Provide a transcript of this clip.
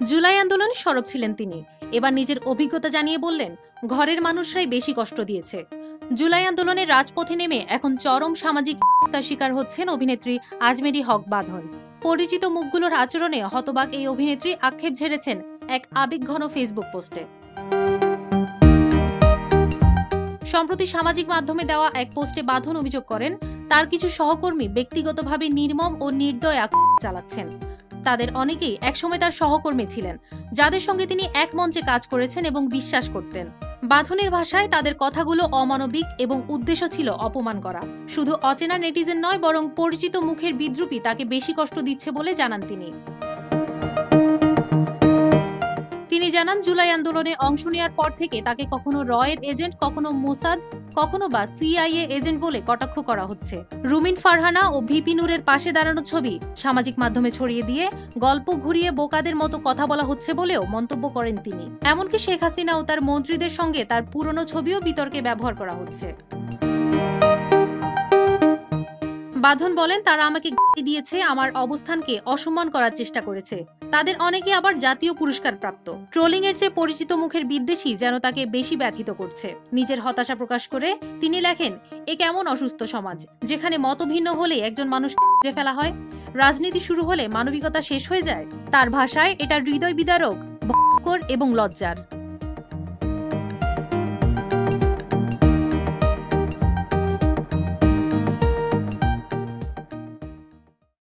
জুলাই আন্দোলনে সরব ছিলেন তিনি। এবার নিজের অভিজ্ঞতা জানিয়ে বললেন, ঘরের মানুষরাই বেশি কষ্ট দিয়েছে। জুলাই আন্দোলনের রাজপথে নেমে এখন চরম সামাজিক হত্যার শিকার হচ্ছেন অভিনেত্রী আজমেরী হক বাঁধন। পরিচিত মুখগুলোর আচরণে হতবাক এই অভিনেত্রী আক্ষেপ ঝেড়েছেন এক আবেগঘন ফেসবুক পোস্টে। সম্প্রতি সামাজিক মাধ্যমে দেওয়া এক পোস্টে বাঁধন অভিযোগ করেন, তার কিছু সহকর্মী ব্যক্তিগতভাবে নির্মম ও নির্দয় আক্রমণ চালাচ্ছেন। তাদের অনেকেই একসময় তার সহকর্মী ছিলেন, যাদের সঙ্গে তিনি এক মঞ্চে কাজ করেছেন এবং বিশ্বাস করতেন। বাঁধনের ভাষায় তাদের কথাগুলো অমানবিক এবং উদ্দেশ্য ছিল অপমান করা। শুধু অচেনা নেটিজেন নয়, বরং পরিচিত মুখের বিদ্রূপই তাকে বেশি কষ্ট দিচ্ছে বলে জানান তিনি। তিনি জানান, জুলাই আন্দোলনে অংশ নেওয়ার পর থেকে তাকে কখনো রয়ের এজেন্ট, কখনো মোসাদ, কখনো বা সিআইএ এজেন্ট বলে কটাক্ষ করা হচ্ছে। রুমিন ফারহানা ও ভিপি নূরের পাশে দাঁড়ানো ছবি সামাজিক মাধ্যমে ছড়িয়ে দিয়ে গল্প ঘুরিয়ে বোকাদের মতো কথা বলা হচ্ছে বলেও মন্তব্য করেন তিনি। এমনকি শেখ হাসিনা ও তার মন্ত্রীদের সঙ্গে তার পুরনো ছবিও বিতর্কে ব্যবহার করা হচ্ছে। বাঁধন বলেন, তারা আমাকে গালি দিয়েছে, আমার অবস্থানকে অসম্মান করার চেষ্টা করেছে। তাদের অনেকে আবার জাতীয় পুরস্কার প্রাপ্ত। ট্রোলিং এর চেয়ে পরিচিত মুখের বিদ্বেষী যেন তাকে বেশি ব্যথিত করছে। নিজের হতাশা প্রকাশ করে তিনি লেখেন, এ কেমন অসুস্থ সমাজ, যেখানে মতভিন্ন হলে একজন মানুষ মেরে ফেলা হয়, রাজনীতি শুরু হলে মানবিকতা শেষ হয়ে যায়। তার ভাষায় এটা হৃদয় বিদারক, ভয়ঙ্কর এবং লজ্জার।